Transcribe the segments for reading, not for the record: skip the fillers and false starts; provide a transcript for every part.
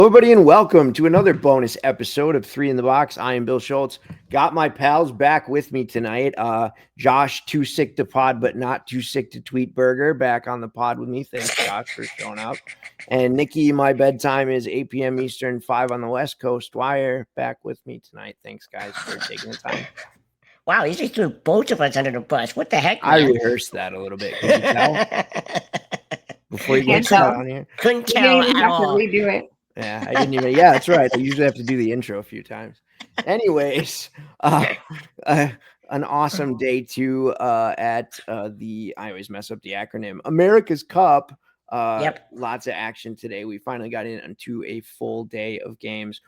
Everybody, and welcome to another bonus episode of Three in the Box. I am Bill Schultz. Got my pals back with me tonight. Josh, too sick to pod, but not too sick to tweet burger, back on the pod with me. Thanks, Josh, for showing up. And Nikki, my bedtime is 8 p.m. Eastern, 5 on the West Coast. Wire, back with me tonight. Thanks, guys, for taking the time. Wow, you just threw both of us under the bus. What the heck, I man? rehearsed that a little bit. Could you tell? Before you Can't get started tell. on here. Couldn't You tell didn't even at have to all. redo it. Yeah, I didn't even. Yeah, that's right. I usually have to do the intro a few times. Anyways, an awesome day two at the. I always mess up the acronym. America's Cup. Yep. Lots of action today. We finally got into a full day of games,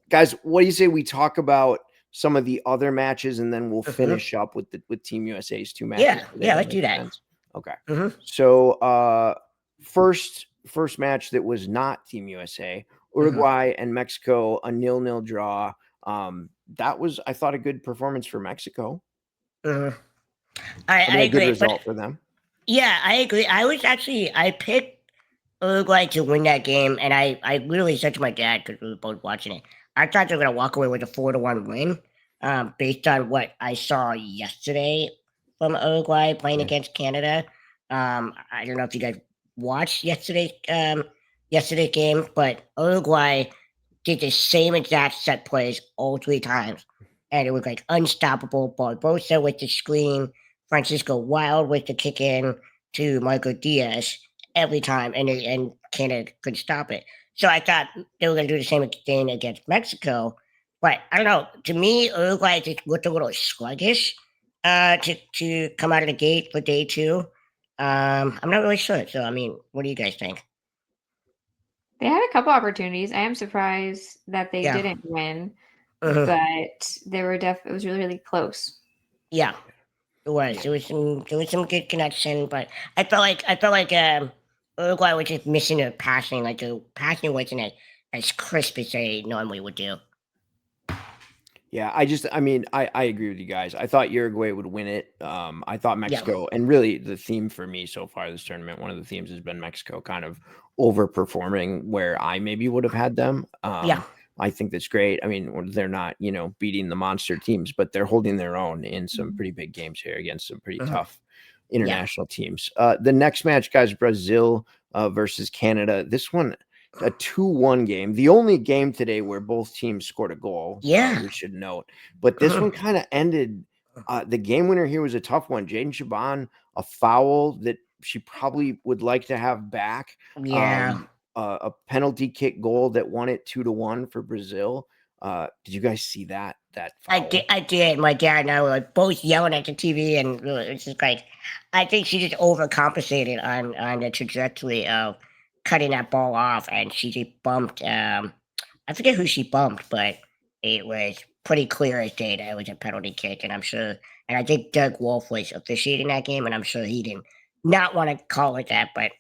guys. What do you say we talk about some of the other matches and then we'll finish up with Team USA's two matches? Yeah, let's do that. Sense? Okay. Mhm. So first match that was not Team USA, Uruguay and Mexico, a 0-0 draw. That was, I thought, a good performance for Mexico. I A good agree. result for them. Yeah, I agree. I picked Uruguay to win that game, and I literally said to my dad, because we were both watching it, I thought they were going to walk away with a 4-1 win, based on what I saw yesterday from Uruguay playing against Canada. I don't know if you guys watched yesterday's game, but Uruguay did the same exact set plays all three times, and it was like unstoppable. Barbosa with the screen, Francisco Wild with the kick in to Michael Diaz every time, and Canada could stop it. So I thought they were going to do the same thing against Mexico, but I don't know. To me, Uruguay just looked a little sluggish to come out of the gate for day two. I'm not really sure. So I mean, what do you guys think? They had a couple opportunities. I am surprised that they Yeah. didn't win, Mhm. but they were it was really, really close. Yeah, it was. There was some good connection, but I felt like Uruguay was just missing a passing. Like the passing wasn't as crisp as they normally would do. Yeah, I agree with you guys. I thought Uruguay would win it. I thought Mexico, and really the theme for me so far this tournament, one of the themes has been Mexico kind of overperforming where I maybe would have had them. Yeah. I think that's great. I mean, they're not, beating the monster teams, but they're holding their own in some pretty big games here against some pretty tough international teams. The next match, guys, Brazil versus Canada. This one, a 2-1 game. The only game today where both teams scored a goal. Yeah. We should note. But this one kind of ended. The game winner here was a tough one. Jaden Shaban, a foul that she probably would like to have back. Yeah. A penalty kick goal that won it 2-1 for Brazil. Did you guys see that foul? I did. My dad and I were like both yelling at the TV, and it's just like, I think she just overcompensated on the trajectory of cutting that ball off, and she just bumped. I forget who she bumped, but it was pretty clear as day that it was a penalty kick, and I'm sure. And I think Doug Wolf was officiating that game, and I'm sure he didn't not want to call it that, but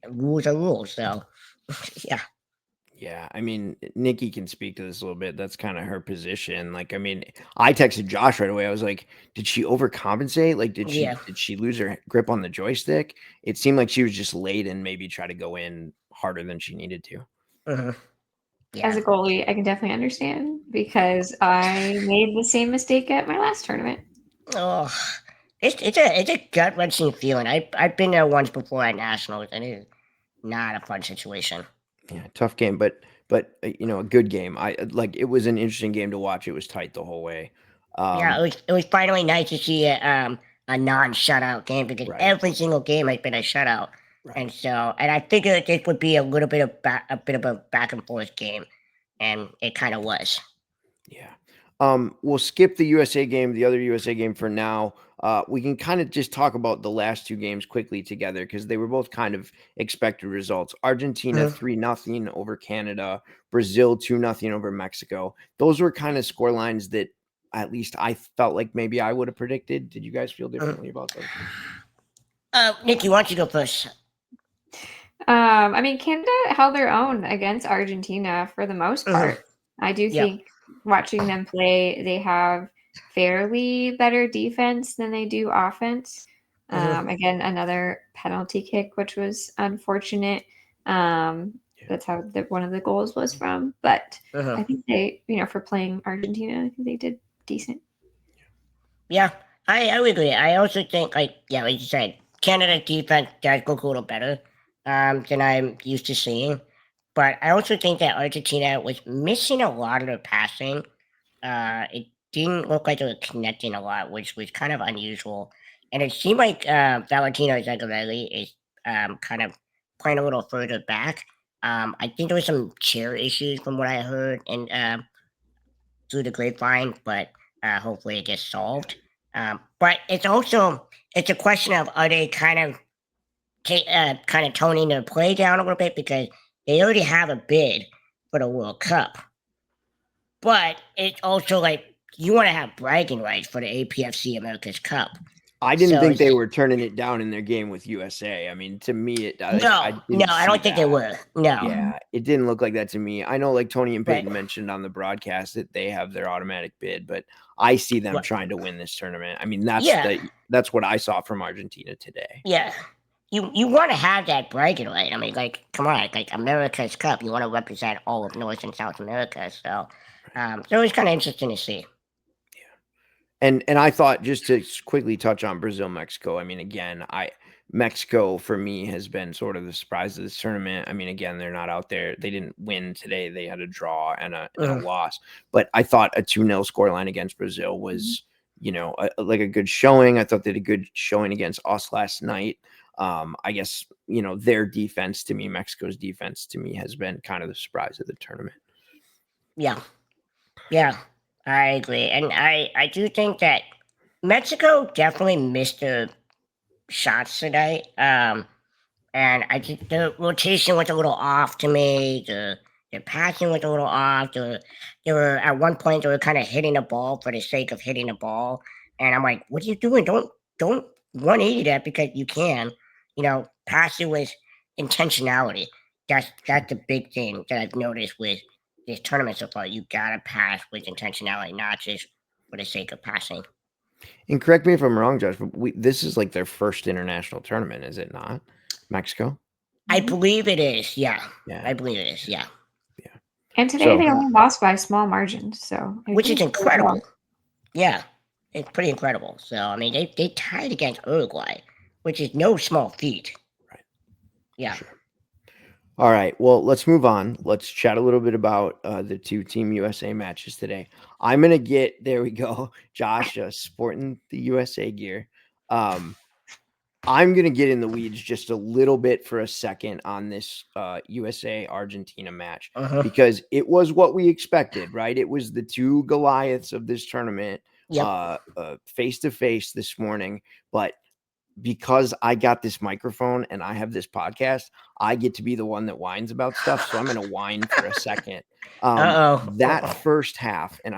rules are rules. So, yeah. Yeah, I mean, Nikki can speak to this a little bit. That's kind of her position. Like, I mean, I texted Josh right away. I was like, "Did she overcompensate? Like, did she lose her grip on the joystick?" It seemed like she was just late and maybe try to go in harder than she needed to. Yeah. As a goalie, I can definitely understand because I made the same mistake at my last tournament. Oh, it's a gut wrenching feeling. I've been there once before at nationals, and it's not a fun situation. Yeah, tough game, but a good game. It was an interesting game to watch. It was tight the whole way. Yeah, it was finally nice to see a non shutout game because every single game has been a shutout, and I figured this would be a little bit of a back and forth game, and it kind of was. Yeah. We'll skip the USA game, the other USA game for now. We can kind of just talk about the last two games quickly together because they were both kind of expected results. Argentina 3-0 over Canada, Brazil 2-0 over Mexico. Those were kind of score lines that at least I felt like maybe I would have predicted. Did you guys feel differently about those? Nikki, why don't you go first? I mean, Canada held their own against Argentina for the most part. I do think watching them play, they have fairly better defense than they do offense. Again, another penalty kick, which was unfortunate. that's how one of the goals was from. But Uh-huh. I think they, for playing Argentina, I think they did decent. Yeah, I would agree. I also think, like you said, Canada defense does look a little better than I'm used to seeing. But I also think that Argentina was missing a lot of their passing. It didn't look like they were connecting a lot, which was kind of unusual. And it seemed like Valentino Zagarelli is kind of playing a little further back. I think there was some chair issues from what I heard and through the grapevine, but hopefully it gets solved. But it's a question of, are they kind of toning their play down a little bit because they already have a bid for the World Cup, but it's also like you want to have bragging rights for the APFC America's Cup. I didn't think they were turning it down in their game with USA. I mean, to me, I don't think they were. No. Yeah, it didn't look like that to me. I know, like Tony and Peyton mentioned on the broadcast that they have their automatic bid, but I see them trying to win this tournament. I mean, that's what I saw from Argentina today. Yeah. You want to have that bragging right. I mean, like, come on, like America's Cup. You want to represent all of North and South America. So it was kind of interesting to see. And I thought, just to quickly touch on Brazil, Mexico. I mean, again, Mexico for me has been sort of the surprise of this tournament. I mean, again, they're not out there. They didn't win today. They had a draw and a loss. But I thought a 2-0 scoreline against Brazil was, like a good showing. I thought they did a good showing against us last night. I guess, their defense to me, Mexico's defense to me, has been kind of the surprise of the tournament. Yeah. Yeah. I agree. And I do think that Mexico definitely missed their shots today. And I think the rotation was a little off to me. The passing was a little off. They were at one point they were kind of hitting the ball for the sake of hitting the ball. And I'm like, what are you doing? Don't 180 that because you can. Pass it with intentionality. That's the big thing that I've noticed with this tournament so far. You gotta pass with intentionality, not just for the sake of passing. And correct me if I'm wrong, Josh, but this is like their first international tournament, is it not? Mexico? I believe it is. Yeah. I believe it is. Yeah. Yeah. And today they only lost by a small margin, so which is incredible. Yeah, it's pretty incredible. So I mean, they tied against Uruguay, which is no small feat. Right. Yeah. Sure. All right. Well, let's move on. Let's chat a little bit about the two Team USA matches today. I'm going to get, there we go, Josh, sporting the USA gear. I'm going to get in the weeds just a little bit for a second on this USA-Argentina match because it was what we expected, right? It was the two Goliaths of this tournament face-to-face this morning, but because I got this microphone and I have this podcast, I get to be the one that whines about stuff. So I'm going to whine for a second. That first half, and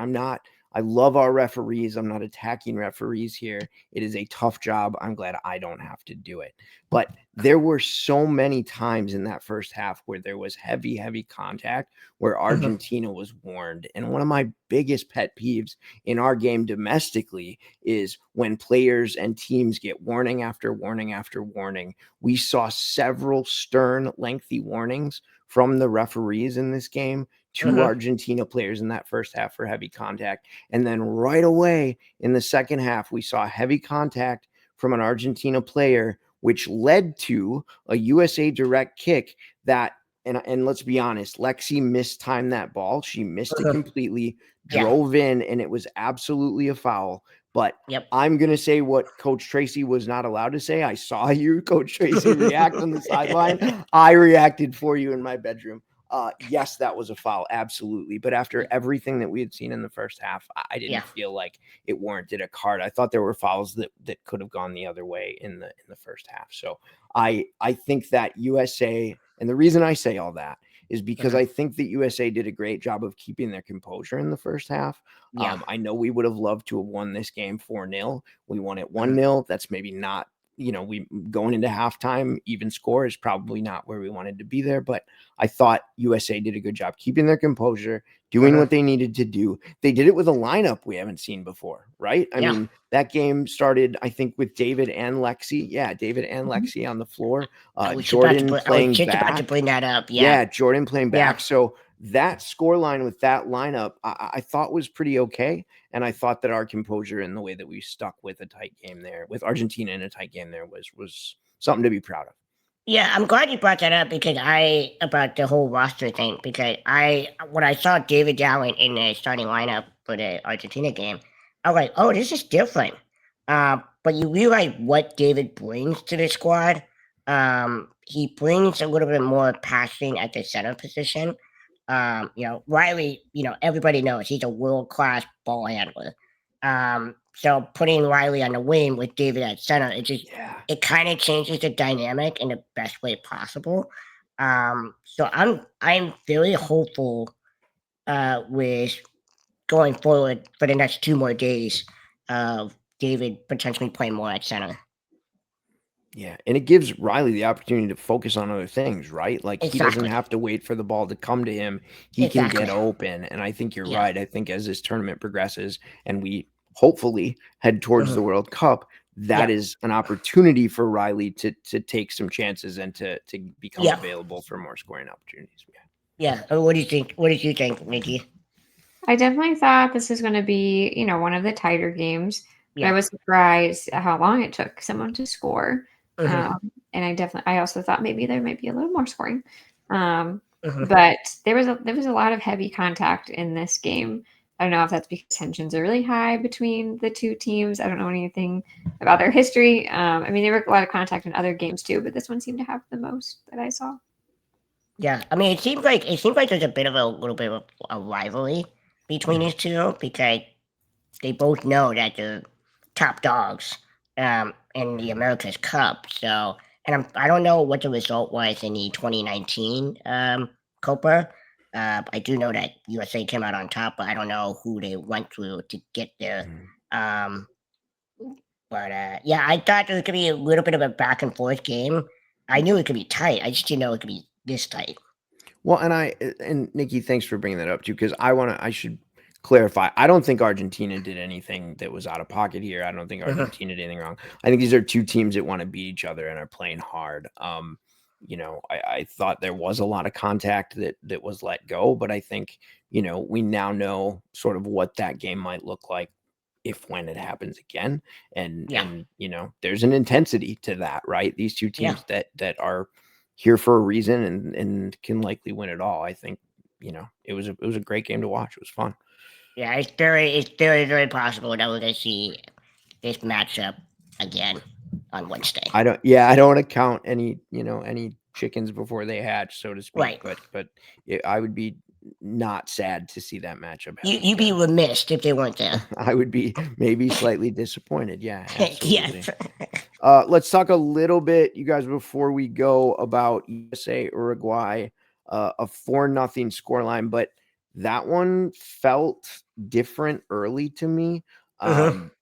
I love our referees. I'm not attacking referees here. It is a tough job. I'm glad I don't have to do it. But there were so many times in that first half where there was heavy, heavy contact where Argentina was warned. And one of my biggest pet peeves in our game domestically is when players and teams get warning after warning after warning. We saw several stern, lengthy warnings from the referees in this game to Argentina players in that first half for heavy contact. And then right away in the second half, we saw heavy contact from an Argentina player, which led to a USA direct kick that, and let's be honest, Lexi mistimed that ball. She missed it completely, drove in, and it was absolutely a foul. But I'm going to say what Coach Tracy was not allowed to say. I saw you, Coach Tracy, react on the sideline. I reacted for you in my bedroom. Yes, that was a foul. Absolutely. But after everything that we had seen in the first half, I didn't feel like it warranted a card. I thought there were fouls that could have gone the other way in the first half. So I think that USA, and the reason I say all that is because I think that USA did a great job of keeping their composure in the first half. I know we would have loved to have won this game 4-0. We won it 1-0. That's maybe not we going into halftime, even score is probably not where we wanted to be there. But I thought USA did a good job keeping their composure, doing what they needed to do. They did it with a lineup we haven't seen before, right? I mean, that game started, I think, with David and Lexi. Yeah, David and Lexi on the floor. Jordan playing back. About to bring that up. Yeah, Jordan playing back. So that scoreline with that lineup, I thought was pretty okay. And I thought that our composure and the way that we stuck with a tight game there, with Argentina in a tight game there, was something to be proud of. Yeah, I'm glad you brought that up about the whole roster thing, because when I saw David Allen in the starting lineup for the Argentina game, I was like, oh, this is different. But you realize what David brings to the squad. He brings a little bit more passing at the center position. Riley, everybody knows he's a world-class ball handler. So putting Riley on the wing with David at center, it kind of changes the dynamic in the best way possible. So I'm very hopeful with going forward for the next 2 more days of David potentially playing more at center. Yeah, and it gives Riley the opportunity to focus on other things, right? Like he doesn't have to wait for the ball to come to him. He can get open. And I think you're right. I think as this tournament progresses and we hopefully head towards the World Cup, that is an opportunity for Riley to take some chances and to become available for more scoring opportunities. Yeah. What do you think? What did you think, Nikki? I definitely thought this was going to be, one of the tighter games. But I was surprised at how long it took someone to score. And I also thought maybe there might be a little more scoring. But there was a lot of heavy contact in this game. I don't know if that's because tensions are really high between the two teams. I don't know anything about their history. I mean, there were a lot of contact in other games too, but this one seemed to have the most that I saw. Yeah, I mean, it seems like there's a little bit of a rivalry between these two, because they both know that they're top dogs in the America's Cup. So, and I don't know what the result was in the 2019 Copa. I do know that USA came out on top, but I don't know who they went through to get there. But I thought there was going to be a little bit of a back and forth game. I knew it could be tight. I just didn't know it could be this tight. Well, and Nikki, thanks for bringing that up too, because I should clarify. I don't think Argentina did anything that was out of pocket here. I don't think Argentina did anything wrong. I think these are two teams that want to beat each other and are playing hard. I thought there was a lot of contact that was let go, but I think, we now know sort of what that game might look like when it happens again. And there's an intensity to that, right? These two teams that are here for a reason and can likely win it all. I think, it was a great game to watch. It was fun. Yeah, it's very, very possible that we're going to see this matchup again on Wednesday. I don't want to count any chickens before they hatch, so to speak. Right. But I would be not sad to see that matchup. You'd be remiss if they weren't there. I would be maybe slightly disappointed. Yeah, absolutely. Yes. Let's talk a little bit, you guys, before we go, about USA Uruguay, a 4-0 scoreline, but that one felt different early to me.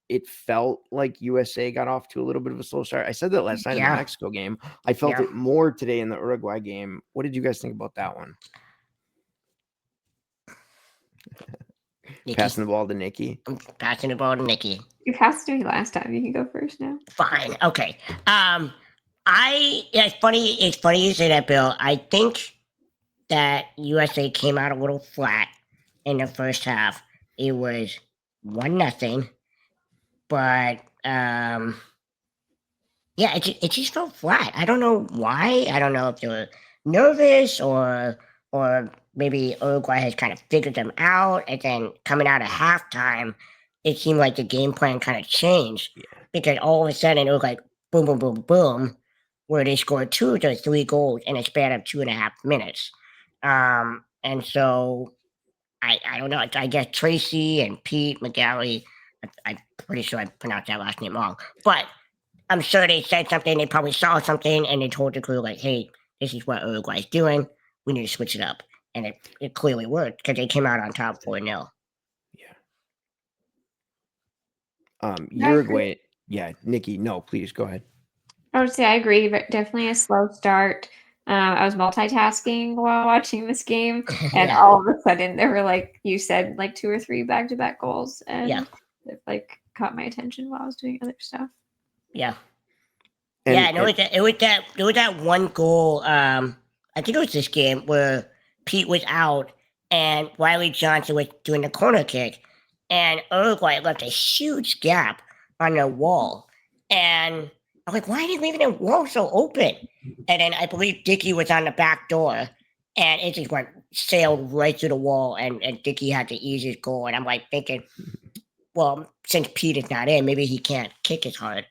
It felt like USA got off to a little bit of a slow start. I said that last night in the Mexico game. I felt it more today in the Uruguay game. What did you guys think about that one? Passing the ball to Nikki. I'm passing the ball to Nikki. You passed to me last time. You can go first now. Fine. Okay. It's funny you say that, Bill. I think that USA came out a little flat in the first half. It was 1-0, but it just felt flat. I don't know why. I don't know if they were nervous or maybe Uruguay has kind of figured them out, and then coming out of halftime, it seemed like the game plan kind of changed, because all of a sudden it was like boom, boom, boom, boom, where they scored 2 to 3 goals in a span of 2.5 minutes. And so I don't know. I guess Tracy and Pete McGalley, I'm pretty sure I pronounced that last name wrong, but I'm sure they said something. They probably saw something and they told the crew, like, hey, this is what Uruguay's doing. We need to switch it up. And it clearly worked, because they came out on top 4-0. Uruguay. Yeah, Nikki, no, please go ahead. I would say I agree, but definitely a slow start. I was multitasking while watching this game, and all of a sudden there were, like you said, like 2 or 3 back-to-back goals, and it like caught my attention while I was doing other stuff. Yeah. And, yeah, and it was that one goal. I think it was this game where Pete was out and Riley Johnson was doing the corner kick, and Uruguay left a huge gap on the wall, and I'm like, why are they leaving the wall so open? And then I believe Nikki was on the back door, and it just sailed right through the wall, and Nikki had the easiest goal. And I'm like thinking, well, since Pete is not in, maybe he can't kick as hard.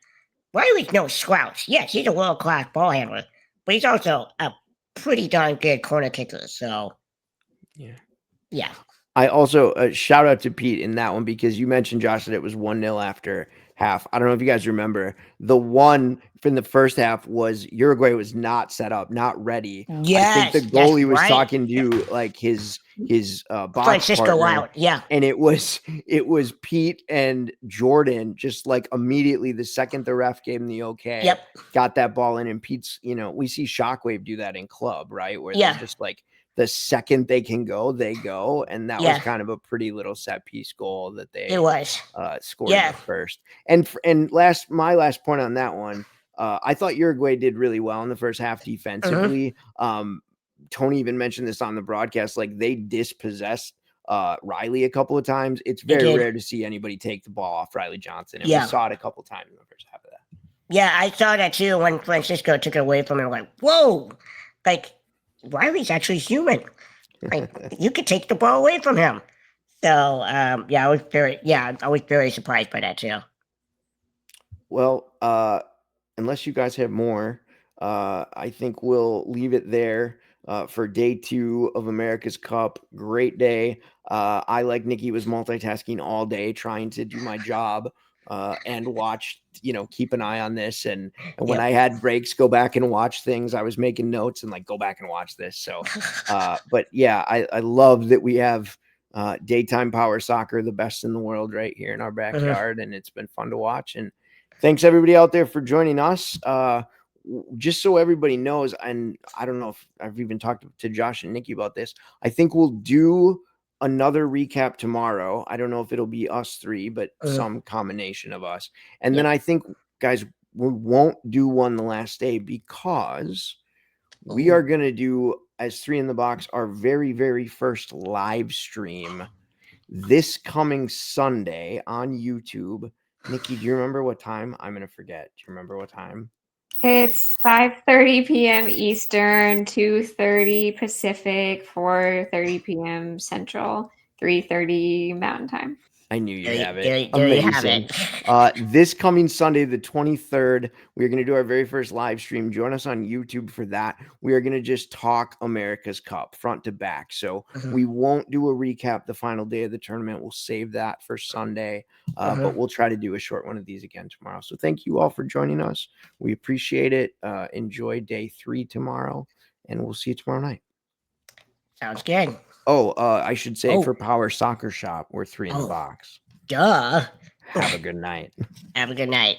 Riley's no slouch. Yes, he's a world-class ball handler, but he's also a pretty darn good corner kicker. So, yeah. I also shout out to Pete in that one because you mentioned, Josh, that it was 1-0 after half. I don't know if you guys remember. The one from the first half was Uruguay was not set up, not ready. Yes, I think the goalie was talking to like his box Francisco partner, out. Yeah. And it was Pete and Jordan just like immediately the second the ref gave him the okay, got that ball in. And Pete's, we see Shockwave do that in club, right? Where they're just like, the second they can go, they go. And that was kind of a pretty little set piece goal that they scored at first. And my last point on that one, I thought Uruguay did really well in the first half defensively. Tony even mentioned this on the broadcast, like they dispossessed Riley a couple of times. It's very rare to see anybody take the ball off Riley Johnson. And we saw it a couple of times in the first half of that. Yeah, I saw that too when Francisco took it away from him. Like, whoa, like Riley's actually human. Like, you could take the ball away from him. So, I was very surprised by that too. Well, unless you guys have more, I think we'll leave it there for day 2 of America's Cup. Great day. I, like Nikki, was multitasking all day trying to do my job and watch, keep an eye on this. And when I had breaks, go back and watch things. I was making notes and like, go back and watch this. So, but yeah, I love that we have daytime power soccer, the best in the world right here in our backyard. And it's been fun to watch. And thanks everybody out there for joining us. Just so everybody knows, and I don't know if I've even talked to Josh and Nikki about this. I think we'll do another recap tomorrow. I don't know if it'll be us 3, but some combination of us. And then I think, guys, we won't do one the last day because we are going to do, as 3 in the Box, our very, very first live stream this coming Sunday on YouTube. Nikki, do you remember what time? I'm going to forget. Do you remember what time? It's 5:30 p.m. Eastern, 2:30 Pacific, 4:30 p.m. Central, 3:30 Mountain Time. I knew you'd have it. Amazing. This coming Sunday, the 23rd, we're going to do our very first live stream. Join us on YouTube for that. We are going to just talk America's Cup front to back. So we won't do a recap the final day of the tournament. We'll save that for Sunday, but we'll try to do a short one of these again tomorrow. So thank you all for joining us. We appreciate it. Enjoy day 3 tomorrow, and we'll see you tomorrow night. Sounds good. Oh, I should say for Power Soccer Shop, we're 3 in the Box. Duh. Have a good night. Have a good night.